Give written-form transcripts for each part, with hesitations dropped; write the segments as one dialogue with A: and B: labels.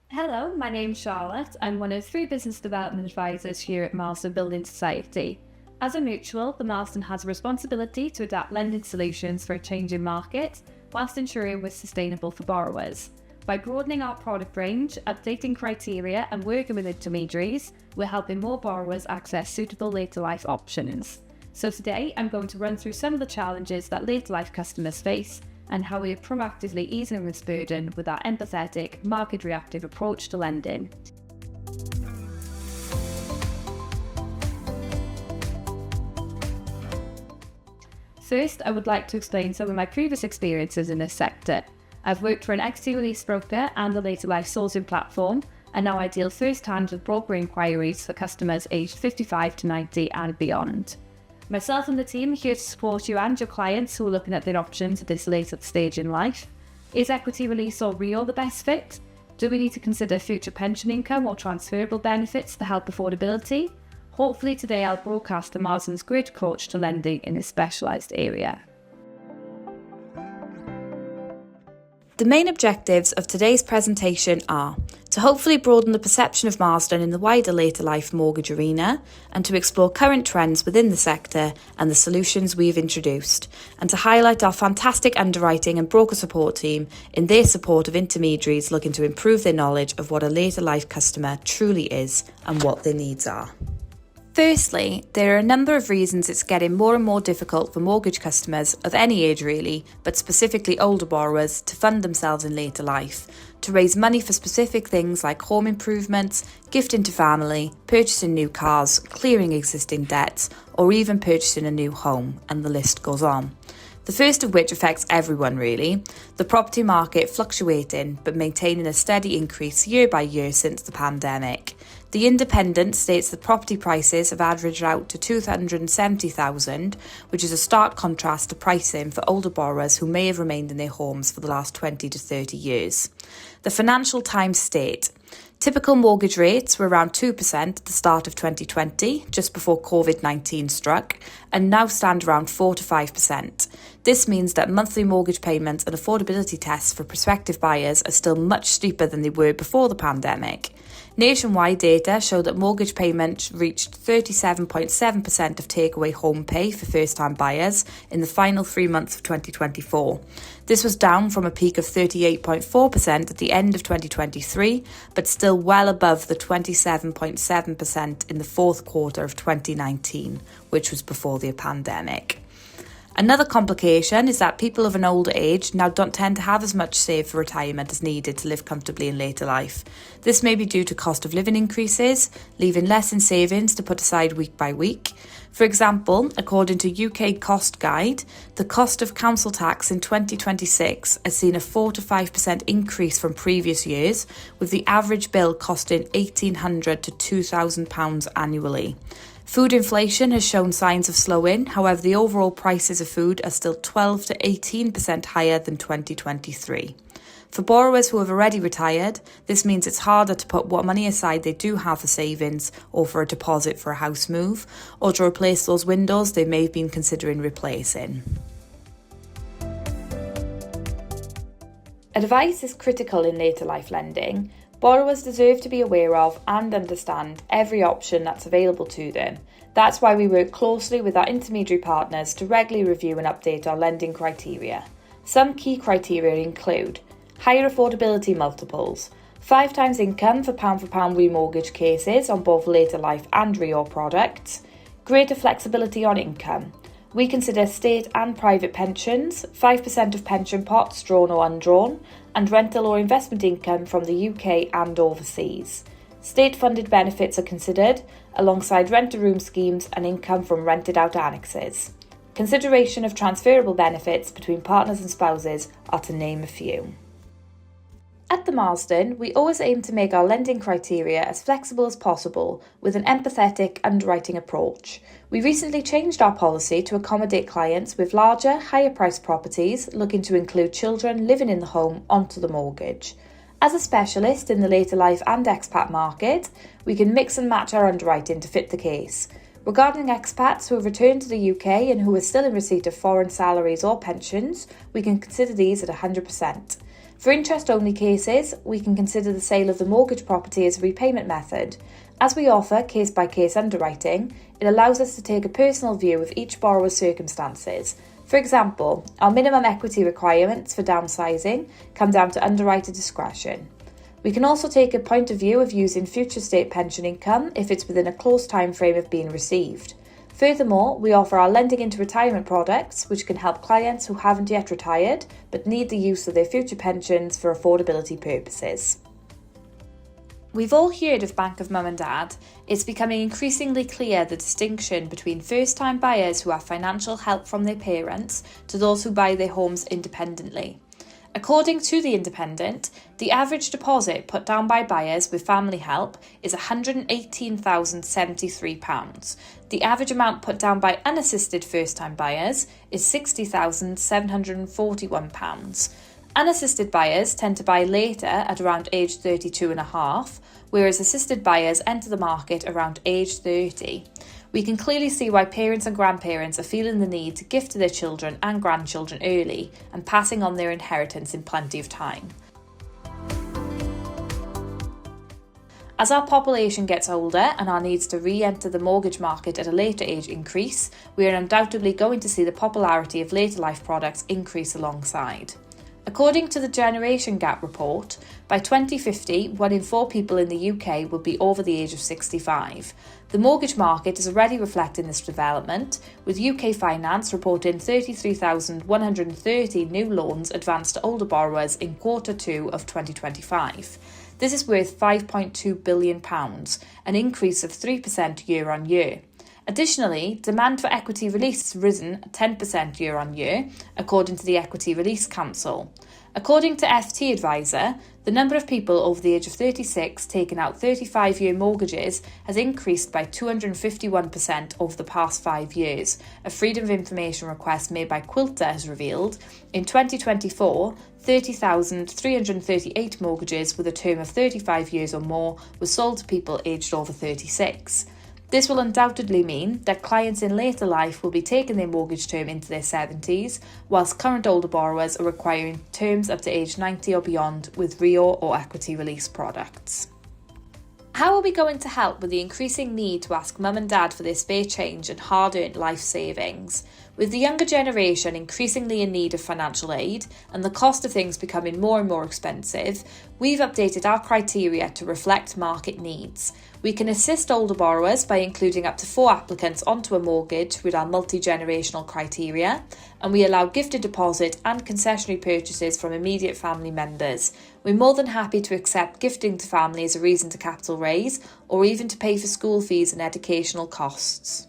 A: Hello, my name's Charlotte. I'm one of three business development advisors here at Marsden Building Society. As a mutual, the Marsden has a responsibility to adapt lending solutions for a changing market, whilst ensuring we're sustainable for borrowers. By broadening our product range, updating criteria and working with intermediaries, we're helping more borrowers access suitable later life options. So today, I'm going to run through some of the challenges that later life customers face and how we are proactively easing this burden with our empathetic, market-reactive approach to lending. First, I would like to explain some of my previous experiences in this sector. I've worked for an equity release broker and a later life sourcing platform, and now I deal first-hand with broker inquiries for customers aged 55 to 90 and beyond. Myself and the team are here to support you and your clients who are looking at their options at this later stage in life. Is equity release or REO the best fit? Do we need to consider future pension income or transferable benefits to help affordability? Hopefully today I'll broadcast the Marsden's great approach to lending in this specialised area.
B: The main objectives of today's presentation are to hopefully broaden the perception of Marsden in the wider later life mortgage arena, and to explore current trends within the sector and the solutions we've introduced, and to highlight our fantastic underwriting and broker support team in their support of intermediaries looking to improve their knowledge of what a later life customer truly is and what their needs are. Firstly, there are a number of reasons it's getting more and more difficult for mortgage customers of any age really, but specifically older borrowers, to fund themselves in later life, to raise money for specific things like home improvements, gifting to family, purchasing new cars, clearing existing debts, or even purchasing a new home, and the list goes on. The first of which affects everyone really, the property market fluctuating but maintaining a steady increase year by year since the pandemic. The Independent states that property prices have averaged out to $270,000, which is a stark contrast to pricing for older borrowers who may have remained in their homes for the last 20 to 30 years. The Financial Times state, typical mortgage rates were around 2% at the start of 2020, just before COVID-19 struck, and now stand around 4 to 5%. This means that monthly mortgage payments and affordability tests for prospective buyers are still much steeper than they were before the pandemic. Nationwide data show that mortgage payments reached 37.7% of takeaway home pay for first-time buyers in the final 3 months of 2024. This was down from a peak of 38.4% at the end of 2023, but still well above the 27.7% in the fourth quarter of 2019, which was before the pandemic. Another complication is that people of an older age now don't tend to have as much saved for retirement as needed to live comfortably in later life. This may be due to cost of living increases, leaving less in savings to put aside week by week. For example, according to UK Cost Guide, the cost of council tax in 2026 has seen a 4 to 5% increase from previous years, with the average bill costing £1,800 to £2,000 annually. Food inflation has shown signs of slowing, however the overall prices of food are still 12 to 18% higher than 2023. For borrowers who have already retired, this means it's harder to put what money aside they do have for savings or for a deposit for a house move, or to replace those windows they may have been considering replacing. Advice is critical in later life lending. Borrowers deserve to be aware of and understand every option that's available to them. That's why we work closely with our intermediary partners to regularly review and update our lending criteria. Some key criteria include higher affordability multiples, 5 times income for pound remortgage cases on both later life and REO products, greater flexibility on income. We consider state and private pensions, 5% of pension pots drawn or undrawn, and rental or investment income from the UK and overseas. State-funded benefits are considered, alongside rent-a-room schemes and income from rented-out annexes. Consideration of transferable benefits between partners and spouses are to name a few. At the Marsden, we always aim to make our lending criteria as flexible as possible with an empathetic underwriting approach. We recently changed our policy to accommodate clients with larger, higher-priced properties looking to include children living in the home onto the mortgage. As a specialist in the later life and expat market, we can mix and match our underwriting to fit the case. Regarding expats who have returned to the UK and who are still in receipt of foreign salaries or pensions, we can consider these at 100%. For interest-only cases, we can consider the sale of the mortgage property as a repayment method. As we offer case-by-case underwriting, it allows us to take a personal view of each borrower's circumstances. For example, our minimum equity requirements for downsizing come down to underwriter discretion. We can also take a point of view of using future state pension income if it's within a close time frame of being received. Furthermore, we offer our lending into retirement products, which can help clients who haven't yet retired but need the use of their future pensions for affordability purposes. We've all heard of Bank of Mum and Dad. It's becoming increasingly clear the distinction between first-time buyers who have financial help from their parents to those who buy their homes independently. According to The Independent, the average deposit put down by buyers with family help is £118,073. The average amount put down by unassisted first-time buyers is £60,741. Unassisted buyers tend to buy later at around age 32 and a half, whereas assisted buyers enter the market around age 30. We can clearly see why parents and grandparents are feeling the need to gift to their children and grandchildren early and passing on their inheritance in plenty of time. As our population gets older and our needs to re-enter the mortgage market at a later age increase, we are undoubtedly going to see the popularity of later life products increase alongside. According to the Generation Gap report, by 2050, 1 in 4 people in the UK will be over the age of 65. The mortgage market is already reflecting this development, with UK Finance reporting 33,130 new loans advanced to older borrowers in Q2 of 2025. This is worth £5.2 billion, an increase of 3% year on year. Additionally, demand for equity release has risen 10% year on year, according to the Equity Release Council. According to FT Advisor, the number of people over the age of 36 taking out 35-year mortgages has increased by 251% over the past 5 years. A Freedom of Information request made by Quilter has revealed, in 2024, 30,338 mortgages with a term of 35 years or more were sold to people aged over 36. This will undoubtedly mean that clients in later life will be taking their mortgage term into their 70s, whilst current older borrowers are requiring terms up to age 90 or beyond with REO or equity release products. How are we going to help with the increasing need to ask mum and dad for their spare change and hard-earned life savings? With the younger generation increasingly in need of financial aid and the cost of things becoming more and more expensive, we've updated our criteria to reflect market needs. We can assist older borrowers by including up to 4 applicants onto a mortgage with our multi-generational criteria, and we allow gifted deposit and concessionary purchases from immediate family members. We're more than happy to accept gifting to family as a reason to capital raise, or even to pay for school fees and educational costs.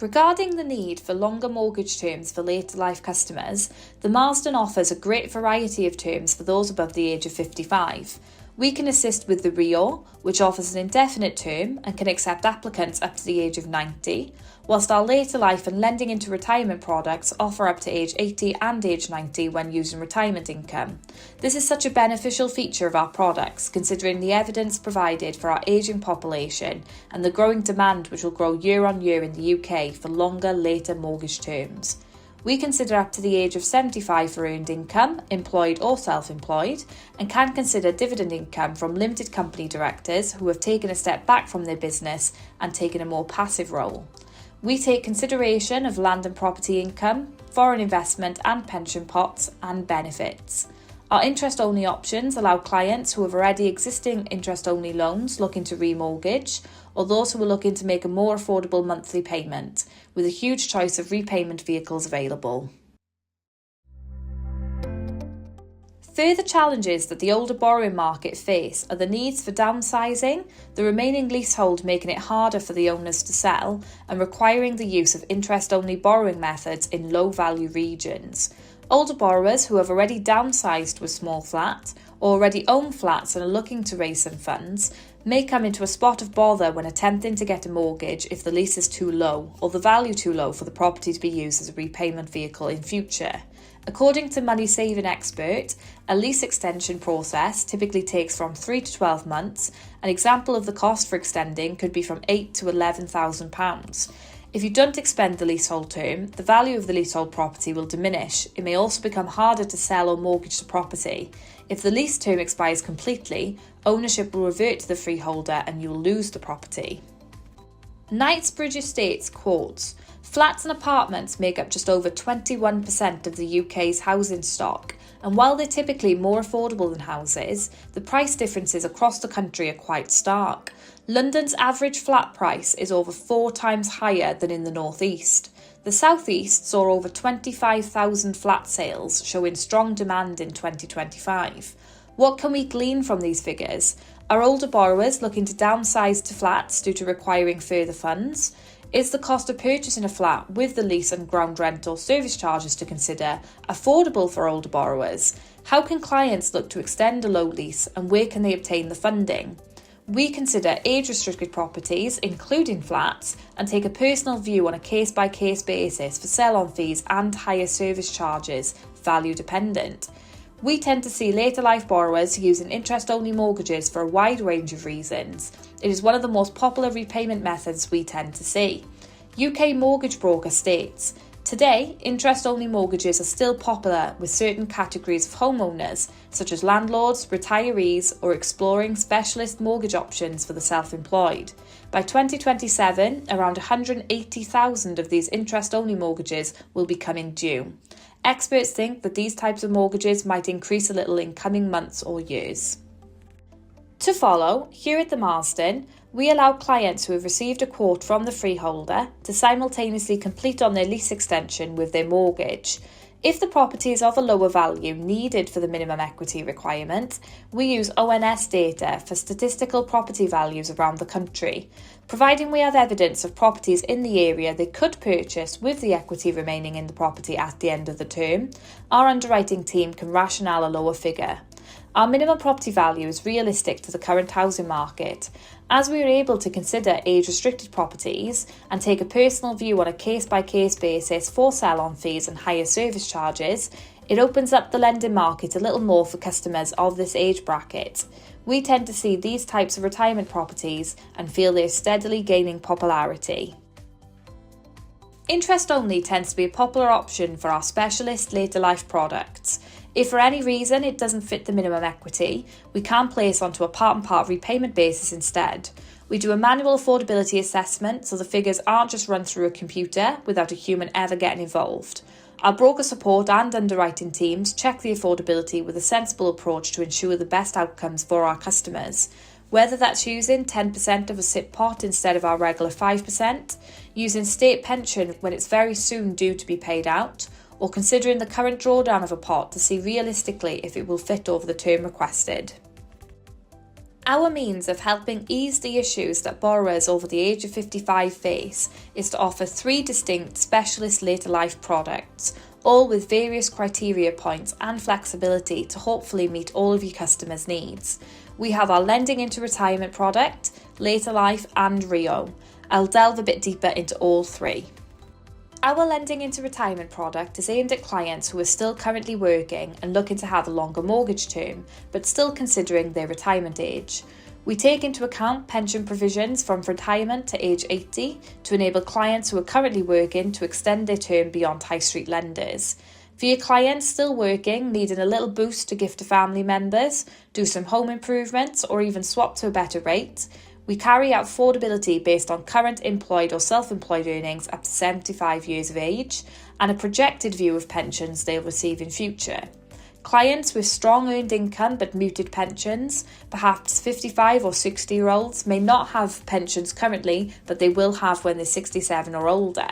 B: Regarding the need for longer mortgage terms for later life customers, the Marsden offers a great variety of terms for those above the age of 55. We can assist with the REO, which offers an indefinite term and can accept applicants up to the age of 90, whilst our later life and lending into retirement products offer up to age 80 and age 90 when using retirement income. This is such a beneficial feature of our products, considering the evidence provided for our ageing population and the growing demand which will grow year on year in the UK for longer, later mortgage terms. We consider up to the age of 75 for earned income, employed or self-employed, and can consider dividend income from limited company directors who have taken a step back from their business and taken a more passive role. We take consideration of land and property income, foreign investment and pension pots, and benefits. Our interest-only options allow clients who have already existing interest-only loans looking to remortgage, or those who are looking to make a more affordable monthly payment, with a huge choice of repayment vehicles available. Further challenges that the older borrowing market face are the needs for downsizing, the remaining leasehold making it harder for the owners to sell, and requiring the use of interest-only borrowing methods in low-value regions. Older borrowers who have already downsized to a small flat, or already own flats and are looking to raise some funds, may come into a spot of bother when attempting to get a mortgage if the lease is too low, or the value too low for the property to be used as a repayment vehicle in future. According to Money Saving Expert, a lease extension process typically takes from 3 to 12 months. An example of the cost for extending could be from £8,000 to £11,000. If you don't extend the leasehold term, the value of the leasehold property will diminish. It may also become harder to sell or mortgage the property. If the lease term expires completely, ownership will revert to the freeholder and you will lose the property. Knightsbridge Estates quotes, "Flats and apartments make up just over 21% of the UK's housing stock, and while they're typically more affordable than houses, the price differences across the country are quite stark. London's average flat price is over 4 times higher than in the North East. The South East saw over 25,000 flat sales, showing strong demand in 2025. What can we glean from these figures? Are older borrowers looking to downsize to flats due to requiring further funds? Is the cost of purchasing a flat with the lease and ground rent or service charges to consider affordable for older borrowers? How can clients look to extend a low lease and where can they obtain the funding? We consider age-restricted properties, including flats, and take a personal view on a case-by-case basis for sell-on fees and higher service charges, value dependent. We tend to see later life borrowers using interest-only mortgages for a wide range of reasons. It is one of the most popular repayment methods we tend to see. UK mortgage broker states, "Today, interest-only mortgages are still popular with certain categories of homeowners, such as landlords, retirees, or exploring specialist mortgage options for the self-employed. By 2027, around 180,000 of these interest-only mortgages will be coming due. Experts think that these types of mortgages might increase a little in coming months or years." To follow, here at the Marsden, we allow clients who have received a quote from the freeholder to simultaneously complete on their lease extension with their mortgage. If the property is of a lower value needed for the minimum equity requirement, we use ONS data for statistical property values around the country. Providing we have evidence of properties in the area they could purchase with the equity remaining in the property at the end of the term, our underwriting team can rationale a lower figure. Our minimum property value is realistic to the current housing market. As we are able to consider age-restricted properties and take a personal view on a case-by-case basis for sell-on fees and higher service charges, it opens up the lending market a little more for customers of this age bracket. We tend to see these types of retirement properties and feel they are steadily gaining popularity. Interest only tends to be a popular option for our specialist later life products. If for any reason it doesn't fit the minimum equity, we can place onto a part and part repayment basis instead. We do a manual affordability assessment so the figures aren't just run through a computer without a human ever getting involved. Our broker support and underwriting teams check the affordability with a sensible approach to ensure the best outcomes for our customers. Whether that's using 10% of a SIP pot instead of our regular 5%, using state pension when it's very soon due to be paid out, or considering the current drawdown of a pot to see realistically if it will fit over the term requested. Our means of helping ease the issues that borrowers over the age of 55 face is to offer 3 distinct specialist later life products, all with various criteria points and flexibility to hopefully meet all of your customers' needs. We have our lending into retirement product, later life and RIO. I'll delve a bit deeper into all 3. Our lending into retirement product is aimed at clients who are still currently working and looking to have a longer mortgage term, but still considering their retirement age. We take into account pension provisions from retirement to age 80 to enable clients who are currently working to extend their term beyond high street lenders. For your clients still working, needing a little boost to gift to family members, do some home improvements, or even swap to a better rate, we carry out affordability based on current employed or self-employed earnings up to 75 years of age and a projected view of pensions they'll receive in future. Clients with strong earned income but muted pensions, perhaps 55 or 60-year-olds, may not have pensions currently that they will have when they're 67 or older.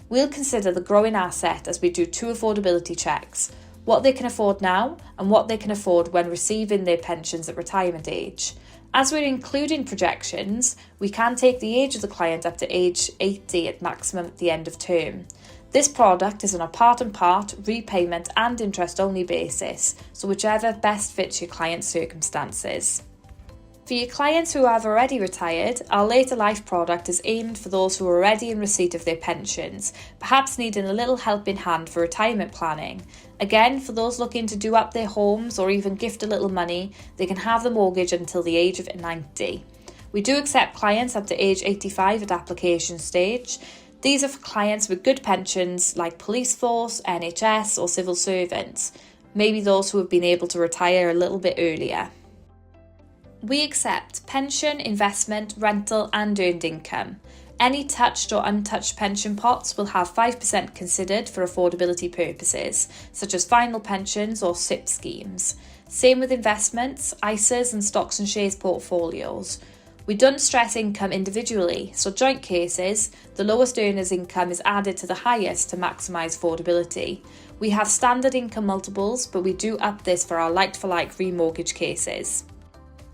B: We'll consider the growing asset as we do 2 affordability checks, what they can afford now and what they can afford when receiving their pensions at retirement age. As we're including projections, we can take the age of the client up to age 80 at maximum at the end of term. This product is on a part and part, repayment and interest only basis, so whichever best fits your client's circumstances. For your clients who have already retired, our later life product is aimed for those who are already in receipt of their pensions, perhaps needing a little helping hand for retirement planning. Again, for those looking to do up their homes or even gift a little money, they can have the mortgage until the age of 90. We do accept clients up to age 85 at application stage. These are for clients with good pensions like police force, NHS or civil servants, maybe those who have been able to retire a little bit earlier. We accept pension, investment, rental and earned income. Any touched or untouched pension pots will have 5% considered for affordability purposes, such as final pensions or SIP schemes. Same with investments, ISAs and stocks and shares portfolios. We don't stress income individually, so joint cases, the lowest earner's income is added to the highest to maximise affordability. We have standard income multiples, but we do up this for our like-for-like remortgage cases.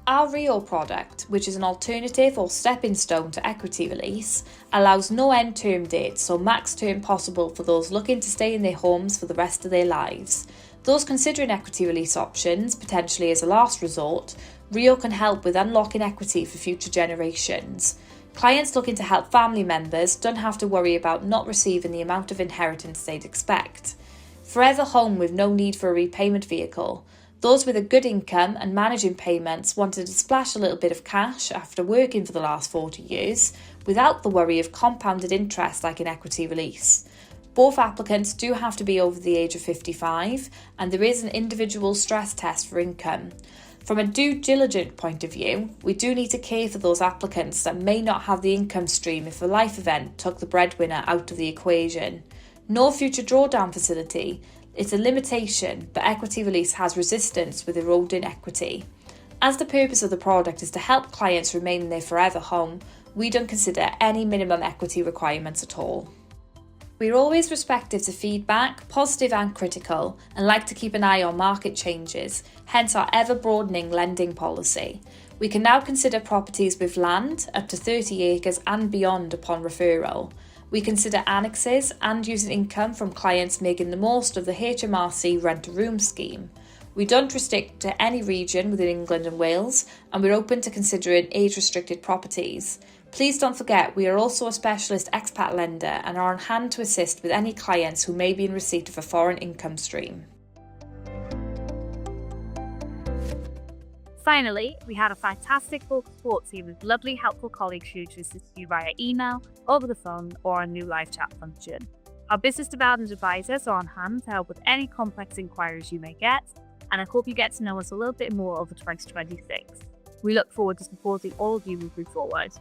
B: Our RIO product, which is an alternative or stepping stone to equity release, allows no end term date, so max term possible for those looking to stay in their homes for the rest of their lives. Those considering equity release options, potentially as a last resort, RIO can help with unlocking equity for future generations. Clients looking to help family members don't have to worry about not receiving the amount of inheritance they'd expect. Forever home with no need for a repayment vehicle. Those with a good income and managing payments wanted to splash a little bit of cash after working for the last 40 years without the worry of compounded interest like an equity release. Both applicants do have to be over the age of 55 and there is an individual stress test for income. From a due diligence point of view, we do need to care for those applicants that may not have the income stream if a life event took the breadwinner out of the equation. No future drawdown facility. It's a limitation, but equity release has resistance with eroding equity. As the purpose of the product is to help clients remain in their forever home, we don't consider any minimum equity requirements at all. We're always receptive to feedback, positive and critical, and like to keep an eye on market changes, hence our ever-broadening lending policy. We can now consider properties with land, up to 30 acres and beyond upon referral. We consider annexes and using income from clients making the most of the HMRC rent-a-room scheme. We don't restrict to any region within England and Wales, and we're open to considering age-restricted properties. Please don't forget we are also a specialist expat lender and are on hand to assist with any clients who may be in receipt of a foreign income stream.
C: Finally, we had a fantastic bulk support team with lovely, helpful colleagues here to assist you via email, over the phone, or our new live chat function. Our business development advisors are on hand to help with any complex inquiries you may get, and I hope you get to know us a little bit more over 2026. We look forward to supporting all of you moving forward.